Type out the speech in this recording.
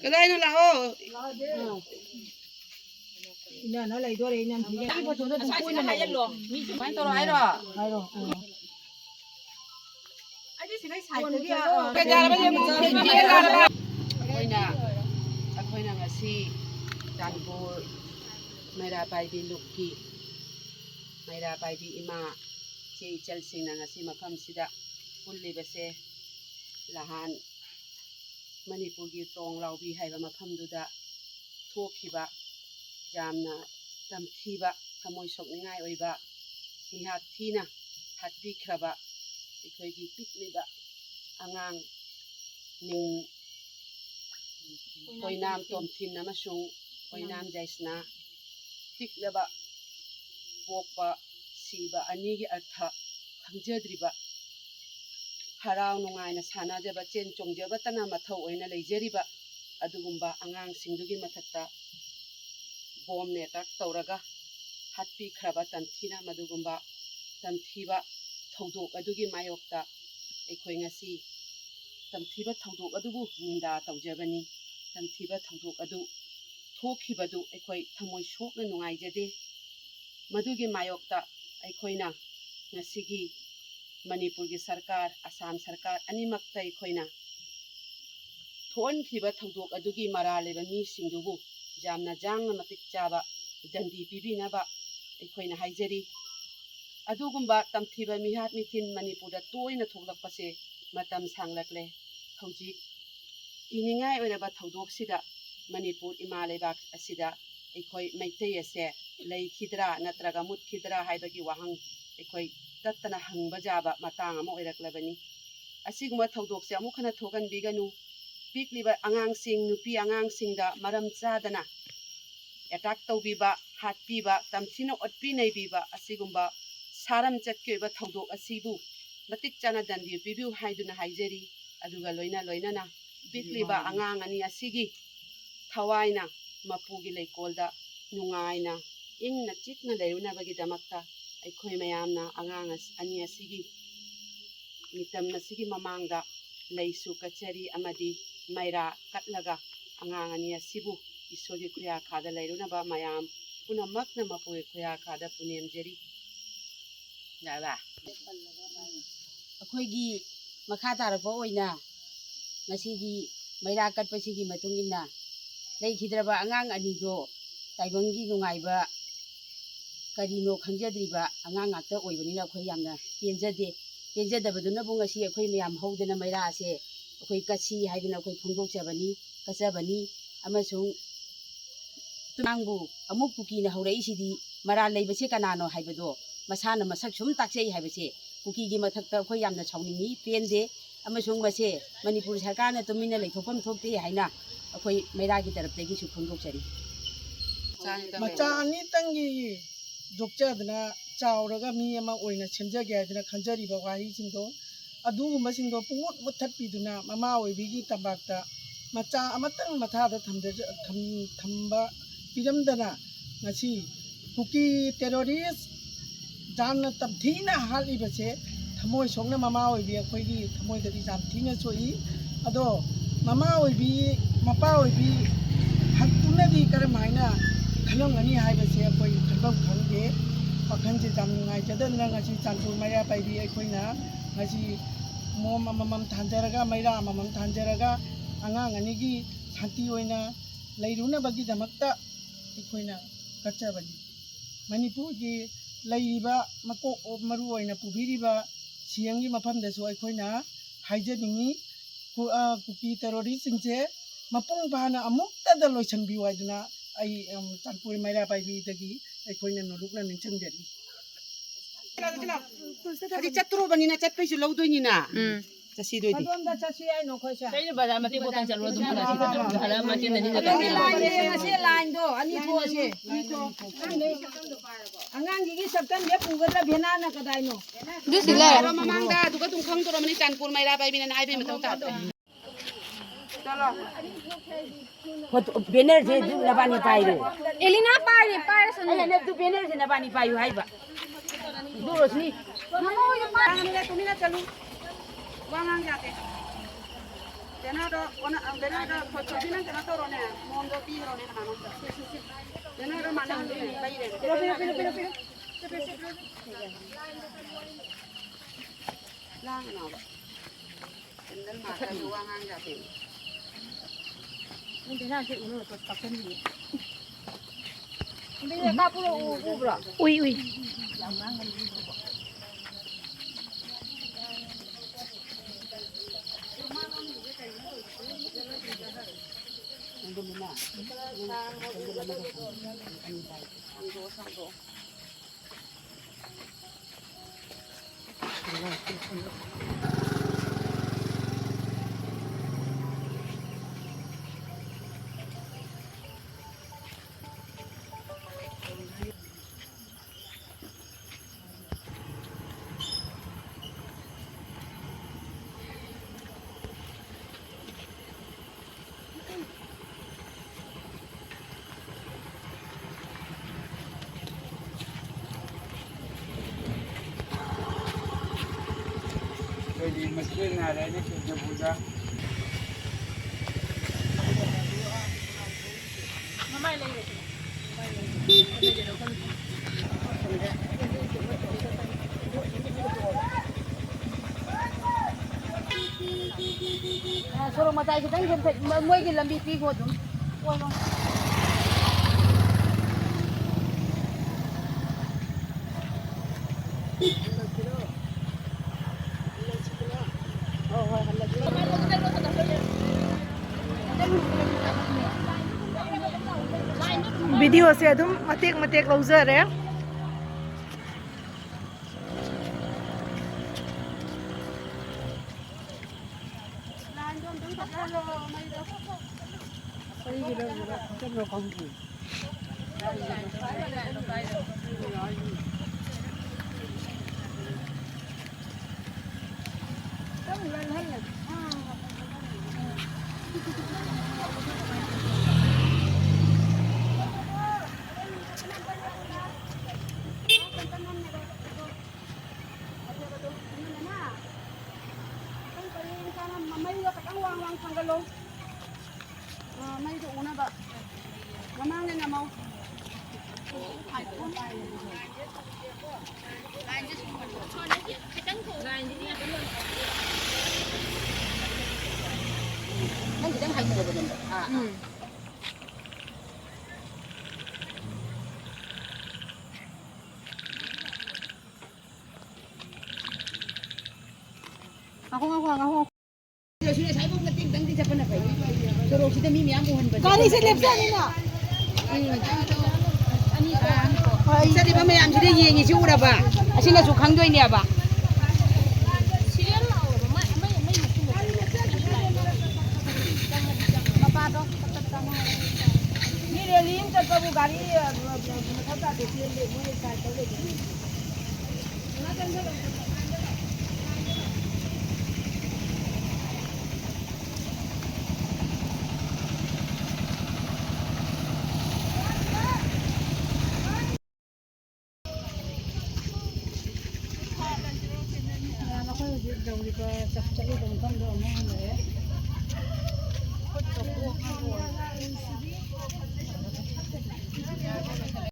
cái đây nó là ô nè nó lấy đôi đấy nhầm gì cái bữa nó cũng quên hay luôn mấy tôi nói rồi cái nhà bây giờ mình chia ra là thôi nè ngasi dan bo mai ra bai bi lukki mai ra bai bi ima che chal sing na ngasi mafam sida pulli base lahan Manipur gi tong lau bi haiba mafam duda thokhiba jamna tamthiba thamoi sokningai oiba nihat thina hatpi khraba ikhoi gi pikliba angang ning koinam tomthin amasung koinam jaisna thiklaba pokpa siba ani gi artha khangjadriba harau nungaina sanajaba chen chongjaba tana mathau oina leijariba adugumba angang singdugi mathakta bom ne tak tauraga hatpi khraba tamthina madugumba tamthiba thodok adugi mayokta ekhoi ngasi tamthiba thodok adubu ninda taujabani tamthiba thodok adu thokhibadu ekhoi thamoi sokna nungai jade madugi mayokta ekhoina ngasigi Manipur gi sarkar Assam sarkar animakta ekhoina thon khiba thodok adugi mara leba mi singdubu jamna jang matik chaba dandi bibina ba ekhoina haijari adugumba tamthiba mihat mithin Manipur da toina thoklakpase matam sanglakle hauji iningai oiraba thodok sida Manipur imalebak asida ekhoi maitei ase leikhidra natraga mutkhidra haibagi wahang ekhoi tattana hangba jaba matang ama oiraklabani asiguma thodok se amukhana thogan biganu pikliba angang sing nupi angang singda maram chadana attack tawbiba hatpiba tamthina otpi neibiba asigumba saram chatkeba thodok asibu matik chana dandi bibiu haiduna haijeri aduga loina pikliba angang ani asigi thawaina mapugi leikolda nungaina ingna chitna leuna bagi damakta aikhoi mayamna angang ani asigi mitam nasigi mamangda leisu kachari amadi maira katlaga angang ani asibu isogi khuya khada leiruna ba mayam puna makna mapugi khuya khada punem jeri yaba ꯑꯩꯈꯣꯏꯒꯤ ꯃꯈꯥ ꯇꯥꯔꯛꯄ ꯑꯣꯏꯅ ꯉꯁꯤꯒꯤ ꯃꯩꯔꯥ ꯀꯠꯄꯁꯤꯒꯤ ꯃꯇꯨꯡ ꯏꯟꯅ ꯂꯩꯈꯤꯗ꯭ꯔꯕ ꯑꯉꯥꯡ ꯑꯅꯤꯗꯣ ꯇꯥꯏꯕꯪꯒꯤ ꯅꯨꯡꯉꯥꯏꯕ ꯀꯔꯤꯅꯣ ꯈꯪꯖꯗ꯭ꯔꯤꯕ ꯑꯉꯥꯡ ꯉꯥꯛꯇ ꯑꯣꯏꯕꯅꯤꯅ ꯑꯩꯈꯣꯏ ꯌꯥꯝꯅ ꯄꯦꯟꯖꯗꯕꯗꯨꯅꯕꯨ ꯉꯁꯤ ꯑꯩꯈꯣꯏ ꯃꯌꯥꯝ ꯍꯧꯗꯅ ꯃꯩꯔꯥ ꯑꯁꯦ ꯑꯩꯈꯣই ꯀꯠꯁꯤ ꯍꯥꯏꯗꯅ ꯑꯩꯈꯣই ꯐꯣꯡꯗꯣꯛꯆꯕꯅꯤ ꯀꯠꯆꯕꯅꯤ ꯑꯃꯁꯨꯡ ꯇꯨꯅꯥꯡꯕꯨ ꯑꯃꯨꯛ ꯀꯨꯀꯤꯅ ꯍꯧꯔꯛꯏꯁꯤꯗꯤ ꯃꯔꯥꯜ ꯂꯩꯕꯁꯦ ꯀꯅꯥꯅꯣ ꯍꯥꯏꯕꯗꯣ ꯃꯁꯥꯅ ꯃꯁꯛ ꯁꯨꯝ ꯇꯥꯛꯆꯩ ꯍꯥꯏꯕꯁꯦ ꯀꯨꯀꯤꯒꯤ ꯃꯊꯛꯇ ꯑꯩꯈꯣꯏ ꯌꯥꯝꯅ ꯁꯥꯎꯅꯤꯡꯉꯤ ꯄꯦꯟꯗꯦ ꯑꯃꯁꯨꯡ ꯃꯁꯦ ꯃꯅꯤꯄꯨꯔ ꯁꯔꯀꯥꯔꯅ ꯇꯨꯃꯤꯟꯅ ꯂꯩꯊꯣꯛꯐꯝ ꯊꯣꯛꯇꯦ ꯍꯥꯏꯅ ꯑꯩꯈꯣꯏ ꯃꯩꯔꯥꯒꯤ ꯇꯔꯞꯇꯒꯤꯁꯨ ꯐꯣꯡꯗꯣꯛꯆꯔꯤ ꯃꯆꯥ ꯑꯅꯤꯇꯪꯒꯤ ꯌꯣꯛꯆꯗꯅ ꯆꯥꯎꯔꯒ ꯃꯤ ꯑꯃ ꯑꯣꯏꯅ ꯁꯦꯝꯖꯒꯦ ꯍꯥꯏꯗꯅ ꯈꯟꯖꯔꯤꯕ ꯋꯥꯍꯩꯁꯤꯡꯗꯣ ꯑꯗꯨꯒꯨꯝꯕꯁꯤꯡꯗꯣ ꯄꯨꯡꯃꯨꯠ ꯃꯨꯠꯊꯠꯄꯤꯗꯨꯅ ꯃꯃꯥ ꯑꯣꯏꯕꯤꯒꯤ ꯇꯝꯄꯥꯛꯇ ꯃꯆꯥ ꯑꯃꯇꯪ ꯃꯊꯥꯗ ꯊꯝꯕ ꯄꯤꯔꯝꯗꯅ ꯉꯁꯤ ꯀꯨꯀꯤ ꯇꯦꯔꯣꯔꯤꯁ ꯌꯥꯝꯅ ꯇꯝꯊꯤꯅ ꯍꯥꯠꯂꯤꯕꯁꯦ ꯊꯃꯣꯏ ꯁꯣꯛꯅ ꯃꯃꯥ ꯑꯣꯏꯕꯤ ꯑꯩꯈꯣꯏꯒꯤ ꯊꯃꯣꯏꯗꯗꯤ ꯌꯥꯝ ꯊꯤꯅ ꯁꯣꯛꯏ ꯑꯗꯣ ꯃꯃꯥ ꯑꯣꯏꯕꯤ ꯃꯄꯥ ꯑꯣꯏꯕꯤ ꯍꯛꯇꯨꯅꯗꯤ ꯀꯔꯝꯍꯥꯏꯅ ꯈꯜꯂꯝꯒꯅꯤ ꯍꯥꯏꯕꯁꯦ ꯑꯩꯈꯣꯏ ꯈꯟꯐꯝ ꯈꯪꯗꯦ ꯋꯥꯈꯜꯁꯦ ꯌꯥꯝ ꯅꯨꯡꯉꯥꯏꯖꯗꯅ ꯉꯁꯤ ꯆꯥꯟꯄꯨꯔ ꯃꯩꯔꯥ ꯄꯥꯏꯕꯤ ꯑꯩꯈꯣꯏꯅ ꯉꯁꯤ ꯃꯣꯝ ꯑꯃꯃꯝ ꯊꯥꯟꯖꯔꯒ ꯃꯩꯔꯥ ꯑꯃꯃꯝ ꯊꯥꯟꯖꯔꯒ ꯑꯉꯥꯡ ꯑꯅꯤꯒꯤ ꯁꯥꯟꯇꯤ ꯑꯣꯏꯅ ꯂꯩꯔꯨꯅꯕꯒꯤꯗꯃꯛꯇ ꯑꯩꯈꯣꯏꯅ ꯀꯠꯆꯕꯅꯤ ꯃꯅꯤꯄꯨꯔꯒꯤ ꯂꯩꯔꯤꯕ ꯃꯀꯣꯛ ꯃꯔꯨ ꯑꯣꯏꯅ ꯄꯨꯕꯤꯔꯤꯕ ꯁꯤꯑꯦꯝꯒꯤ ꯃꯐꯝꯗꯁꯨ ꯑꯩꯈꯣꯏꯅ ꯍꯥꯏꯖꯅꯤꯡꯉꯤ ꯀꯨꯀꯤ ꯇꯦꯔꯣꯔꯤꯁꯁꯤꯡꯁꯦ ꯃꯄꯨꯡ ꯐꯥꯅ ꯑꯃꯨꯛꯇꯗ ꯂꯣꯏꯁꯤꯟꯕꯤꯌꯨ ꯍꯥꯏꯗꯨꯅ ꯑꯩ ꯆꯥꯟꯄꯨꯔ ꯃꯩꯔꯥ ꯄꯥꯏꯕꯤꯗꯒꯤ ꯑꯩꯈꯣꯏꯅ ꯅꯣꯂꯨꯛꯅ ꯅꯤꯡꯁꯤꯡꯖꯔꯤ ꯍꯥꯏꯗꯤ ꯆꯠꯇ꯭ꯔꯣꯕꯅꯤꯅ ꯆꯠꯄꯩꯁꯨ ꯂꯧꯗꯣꯏꯅꯤꯅ 자시도이디 좀 더 자세히 해 놓고 자. 저희는 바다 마티 보통 잘로 좀 하나 바다 마티 내는 거 Ngasi lain do ani tho ase. Angang gi sabkan be pugadra bhena na kadai no. Aro mamangda duga tum khang toro mani chanpur maira bai bina nai bai matang ta Banner je du na bani pai re. Elina pai san. Ai ne du banner je na bani pai hai ba. Du rosni. Mamo yo pa. tumi na chalu wangang jate tena do ona bena do khocho bina tena to rone mondo pi rone na no tena do mana bai re pero lang na ba tendal ma ka wangang jate Ini ka puro ubra. Uy. Jadi mesti ada ini kerja budak. Soro matai kitang moi gi lambi pi go dum. Video se adum matek lauzare. Nang kitang hai mo ba dum. Ako. Sino sai mo matik dang di japan na pai. Soro sida mi miyam buhan ba. Gari se lepsa ni na. Isa di ba mayam sida yengi si ura ba. Asina su khangdoi ne ba. Ni relim ta babu gari thata de le mo sa ta le. Na kan sa Ako, daw di ba sa chali dong kan do mo.